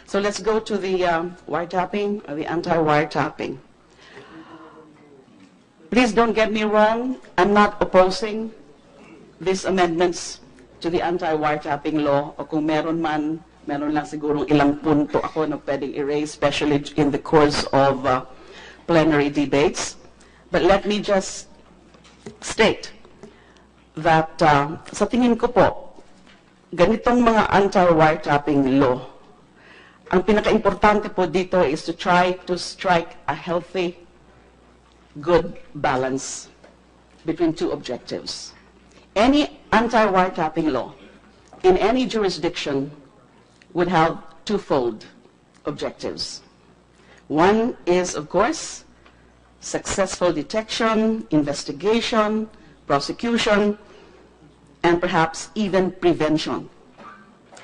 So let's go to the wiretapping, or the anti-wiretapping. Please don't get me wrong, I'm not opposing these amendments to the anti-wiretapping law, o kung meron man, meron lang sigurong ilang punto ako na pwedeng erase, especially in the course of plenary debates. But let me just state that sa tingin ko po, ganitong mga anti-wiretapping law, ang pinaka-importante po dito is to try to strike a healthy, good balance between two objectives. Any anti-wiretapping law in any jurisdiction would have twofold objectives. One is, of course, successful detection, investigation, prosecution, and perhaps even prevention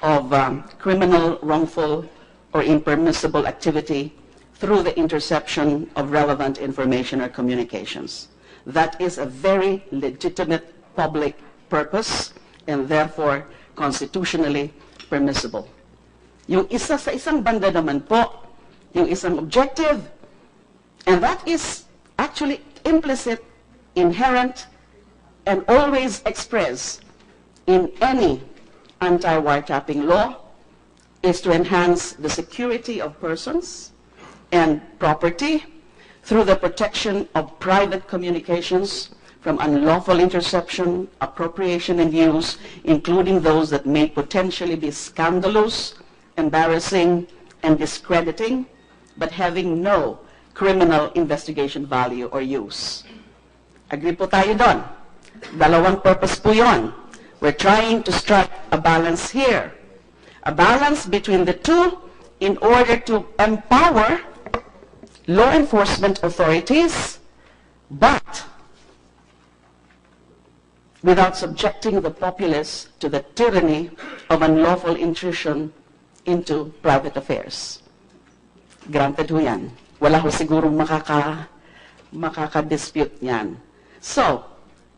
of criminal, wrongful, or impermissible activity through the interception of relevant information or communications. That is a very legitimate public purpose and therefore constitutionally permissible. Yung isa sa isang banda naman po, yung isang objective, and that is actually implicit, inherent, and always expressed in any anti-wiretapping law, is to enhance the security of persons and property through the protection of private communications from unlawful interception, appropriation, and use, including those that may potentially be scandalous, embarrassing, and discrediting, but having no criminal investigation value or use. Agree po tayo doon. Dalawang purpose po yon. We're trying to strike a balance here. A balance between the two in order to empower law enforcement authorities, but without subjecting the populace to the tyranny of unlawful intrusion into private affairs. Granted ho yan. Wala ho sigurong makaka-dispute yan. So,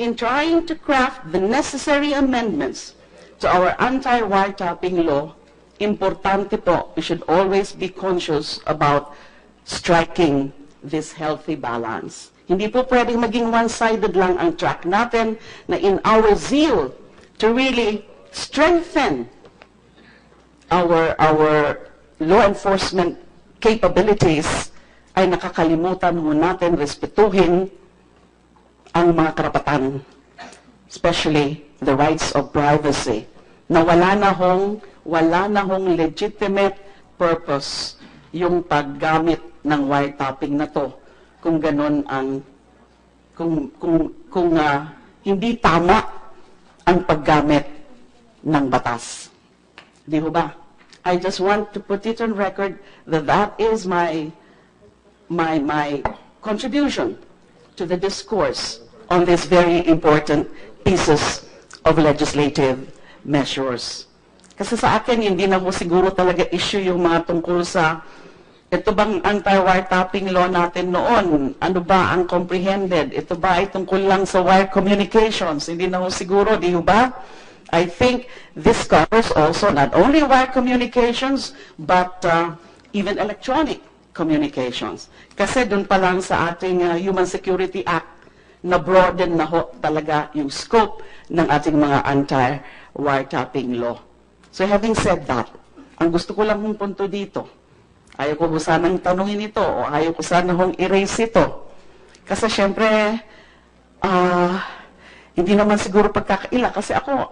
in trying to craft the necessary amendments to our anti-wiretapping law, importante po, we should always be conscious about striking this healthy balance. Hindi po pwedeng maging one-sided lang ang track natin na in our zeal to really strengthen our law enforcement capabilities ay nakakalimutan ho natin respetuhin ang mga karapatan, especially the rights of privacy, na wala na hong legitimate purpose yung paggamit ng wiretapping na to kung ganun ang kung hindi tama ang paggamit ng batas. Di ho ba? I just want to put it on record that that is my contribution to the discourse on these very important pieces of legislative measures. Kasi sa akin, hindi na ho siguro talaga issue yung mga tungkol sa ito bang anti-wiretapping law natin noon? Ano ba ang comprehended? Ito ba ay tungkol lang sa wire communications? Hindi na ho siguro, di ho ba? I think this covers also not only wire communications, but even electronic communications. Kasi dun pa lang sa ating Human Security Act, na broaden na ho talaga yung scope ng ating mga anti-wiretapping law. So having said that, ang gusto ko lang hong punto dito, ayaw ko sanang tanungin ito, o ayaw ko sanang hong erase ito. Kasi syempre, hindi naman siguro pagkakaila. Kasi ako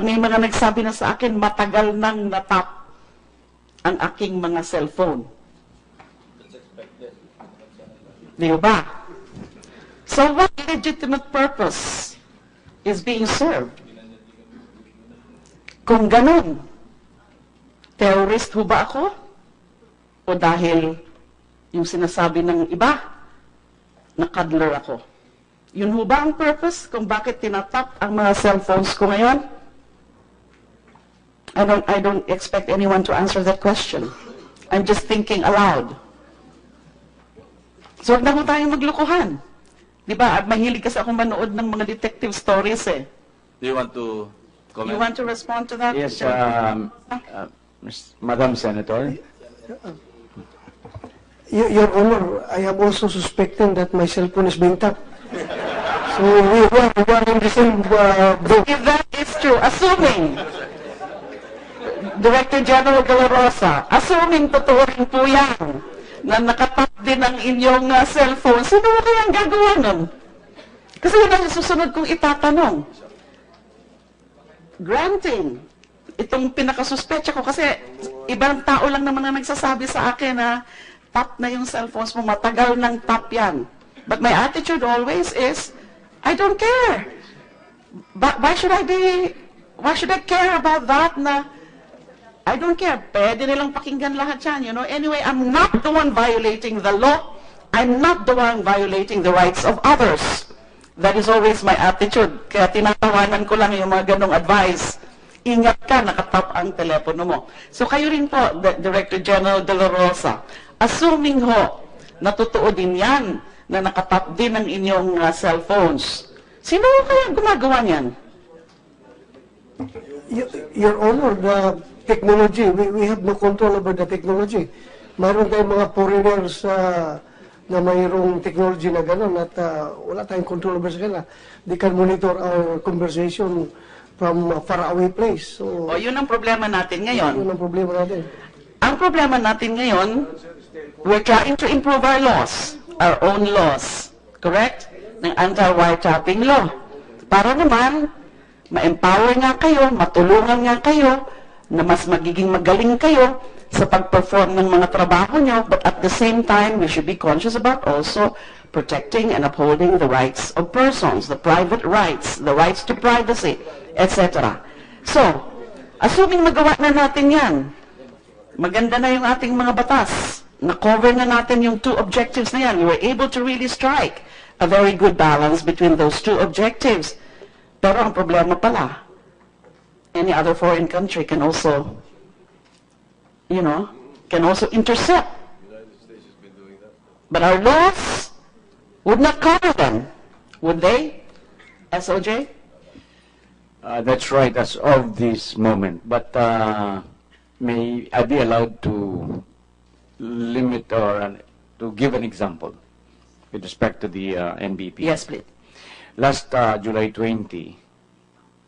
may mga nagsabi na sa akin, matagal nang natap ang aking mga cellphone. Di ba? So what legitimate purpose is being served? Kung ganun, terrorist ho ba ako? O dahil yung sinasabi ng iba, na-cuddler ako? Yun ho ba ang purpose kung bakit tinatap ang mga cellphones ko ngayon? I don't expect anyone to answer that question. I'm just thinking aloud. So huwag na ho tayong maglukuhan. Di ba? At mahilig kasi akong manood ng mga detective stories eh. Do you want to comment? You want to respond to that? Yes, Madam Senator. Your Honor, I am also suspecting that my cell phone is being tapped. So we are in the same boat. If that is true, assuming, Director General De La Rosa, assuming totoo rin po yan, na nakatap din ang inyong cellphone, sino kaya ang gagawa nun? Kasi yun ang susunod kong itatanong. Granting, itong pinakasuspecha ko, kasi ibang tao lang naman na nagsasabi sa akin na tap na yung cellphones mo, matagal ng tap yan. But my attitude always is, I don't care. But why should I care about that na I don't care. Pwede nilang pakinggan lahat yan, you know. Anyway, I'm not the one violating the law. I'm not the one violating the rights of others. That is always my attitude. Kaya tinatawanan ko lang yung mga ganong advice. Ingat ka, nakatap ang telepono mo. So kayo rin po, Director General De La Rosa, assuming ho, na totoo din yan, na nakatap din ang inyong cellphones, sino kaya gumagawa niyan? Your Honor, the technology, we have no control over the technology. Mayroon tayong mga foreigners na mayroong technology na gano'n at wala tayong control over sa kanila. They can monitor our conversation from a faraway place. So, yun ang problema natin ngayon. Yun ang problema natin. Ang problema natin ngayon, we're trying to improve our laws, our own laws, correct? Ng anti-wiretapping law. Para naman, ma-empower nga kayo, matulungan nga kayo, na mas magiging magaling kayo sa pag-perform ng mga trabaho nyo, but at the same time, we should be conscious about also protecting and upholding the rights of persons, the private rights, the rights to privacy, etc. So, assuming magawa na natin yan, maganda na yung ating mga batas, na-cover na natin yung two objectives na yan, we were able to really strike a very good balance between those two objectives. Pero ang problema pala, any other foreign country can also, can also intercept. But our laws would not cover them, would they, SOJ? That's right, as of this moment. But may I be allowed to limit or to give an example with respect to the NBP? Yes, please. Last July 20,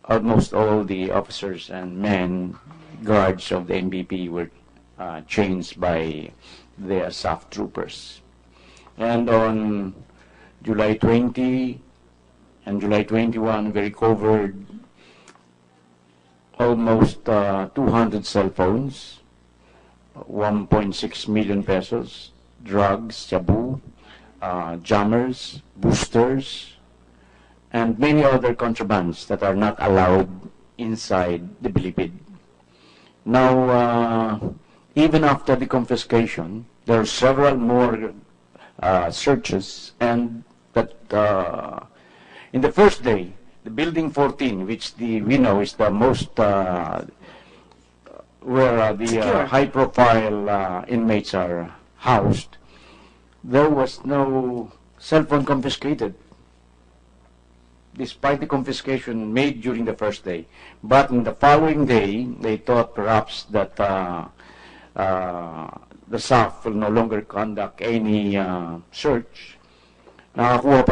almost all the officers and men guards of the NBP were changed by their SAF troopers. And on July 20 and July 21, we recovered almost 200 cell phones, 1.6 million pesos, drugs, shabu, jammers, boosters, and many other contrabands that are not allowed inside the bilibid. Now, even after the confiscation, there are several more searches, and that in the first day, the building 14, which we know is the most where the high-profile inmates are housed, there was no cell phone confiscated, despite the confiscation made during the first day. But in the following day, they thought perhaps that the SAF will no longer conduct any search. Nakakuha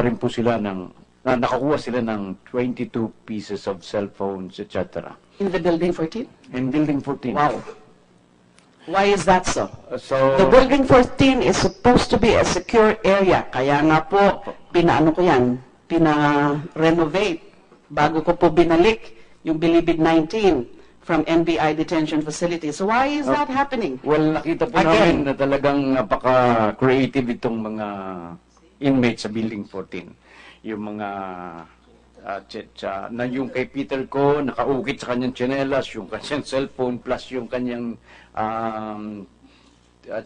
sila ng 22 pieces of cell phones, etc. In the building 14? In building 14. Wow. Why is that so? So The building 14 is supposed to be a secure area. Kaya nga po, pina-renovate bago ko po binalik yung Bilibid 19 from NBI detention facility. So why is that happening? Well, nakita po namin na talagang napaka-creative itong mga inmates sa Building 14. Yung mga na yung kay Peter ko, nakaukit sa kanyang tsinelas, yung kanyang cellphone, plus yung kanyang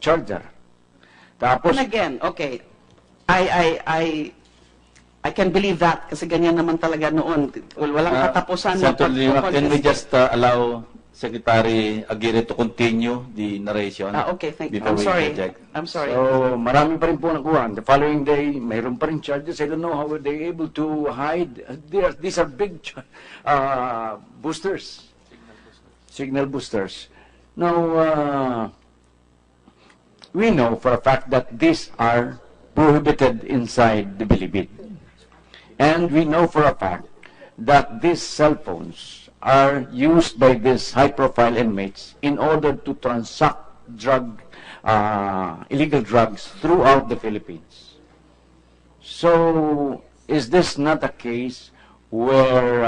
charger. Tapos, And again, okay, I can believe that kasi ganyan naman talaga noon. Walang katapusan. Senator Lima, can we just allow Secretary Aguirre to continue the narration? Okay, thank you. before I'm we sorry. interject? I'm sorry. so marami pa rin po nakuha. The following day, mayroon pa rin charges. I don't know how were they able to hide. These are big boosters. Signal boosters. Now, we know for a fact that these are prohibited inside the Bilibid. And we know for a fact that these cell phones are used by these high-profile inmates in order to transact illegal drugs throughout the Philippines. So, is this not a case where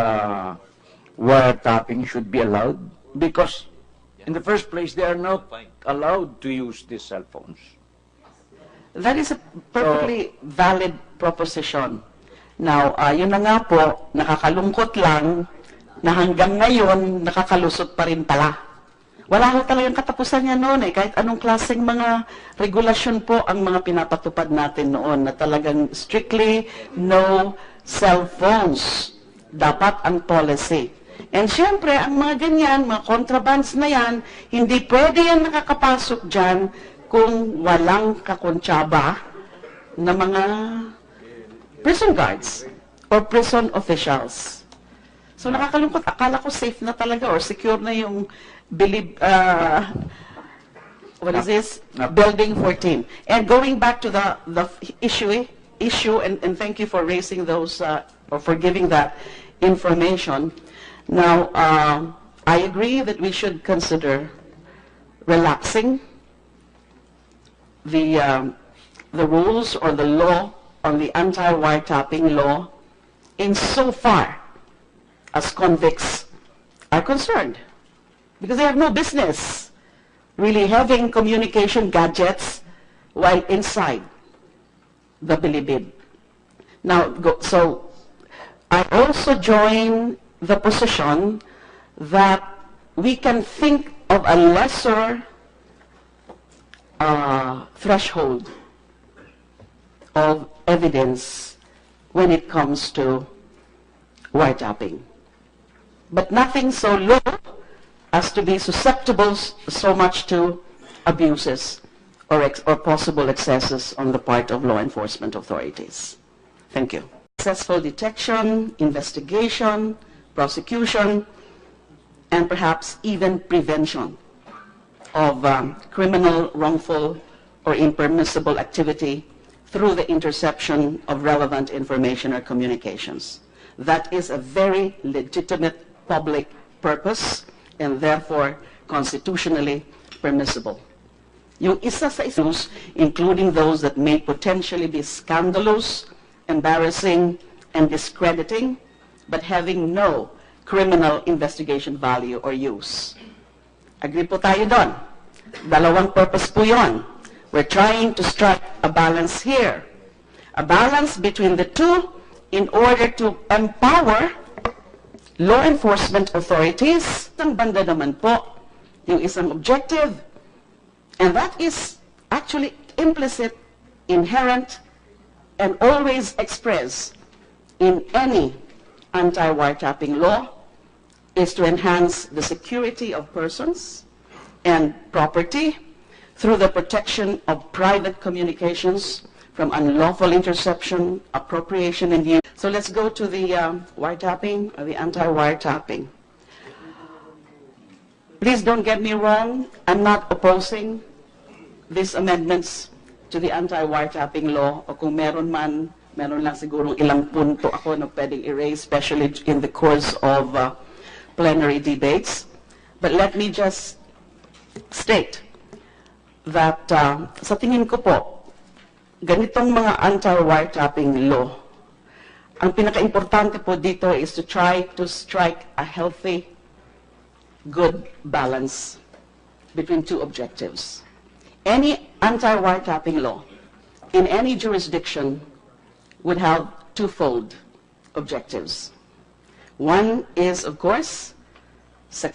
wiretapping should be allowed? Because in the first place, they are not allowed to use these cell phones. That is a perfectly valid proposition. Now, yun na nga po, nakakalungkot lang na hanggang ngayon, nakakalusot pa rin pala. Wala ho talagang katapusan niya noon eh. Kahit anong klaseng mga regulasyon po ang mga pinapatupad natin noon na talagang strictly no cell phones. Dapat ang policy. And syempre, ang mga ganyan, mga contrabands na yan, hindi pwede yan nakakapasok dyan kung walang kakontsaba na mga prison guards or prison officials. So nakakalungkot, akala ko safe na talaga or secure na yung what is this? Building 14. And going back to the issue and thank you for raising those, or for giving that information. Now, I agree that we should consider relaxing the rules or the law on the anti-wiretapping law insofar as convicts are concerned. Because they have no business really having communication gadgets while inside the Bilibid. Now, so I also join the position that we can think of a lesser threshold of evidence when it comes to wiretapping. But nothing so low as to be susceptible so much to abuses or possible excesses on the part of law enforcement authorities. Thank you. Successful detection, investigation, prosecution, and perhaps even prevention of criminal, wrongful, or impermissible activity through the interception of relevant information or communications. That is a very legitimate public purpose and therefore constitutionally permissible. Yung isa sa issues, including those that may potentially be scandalous, embarrassing, and discrediting, but having no criminal investigation value or use. Agree po tayo doon. Dalawang purpose po yon. We're trying to strike a balance here. A balance between the two in order to empower law enforcement authorities. Ang banda naman po, yung isang objective, and that is actually implicit, inherent, and always expressed in any anti-wiretapping law, is to enhance the security of persons and property through the protection of private communications from unlawful interception, appropriation, and use. So let's go to the wiretapping, or the anti-wiretapping. Please don't get me wrong, I'm not opposing these amendments to the anti-wiretapping law, o kung meron man, meron lang sigurong ilang punto ako na pwedeng erase, especially in the course of plenary debates. But let me just state that sa tingin ko po, ganitong mga anti-wiretapping law, ang pinaka-importante po dito is to try to strike a healthy, good balance between two objectives. Any anti-wiretapping law in any jurisdiction would have twofold objectives. One is, of course, success.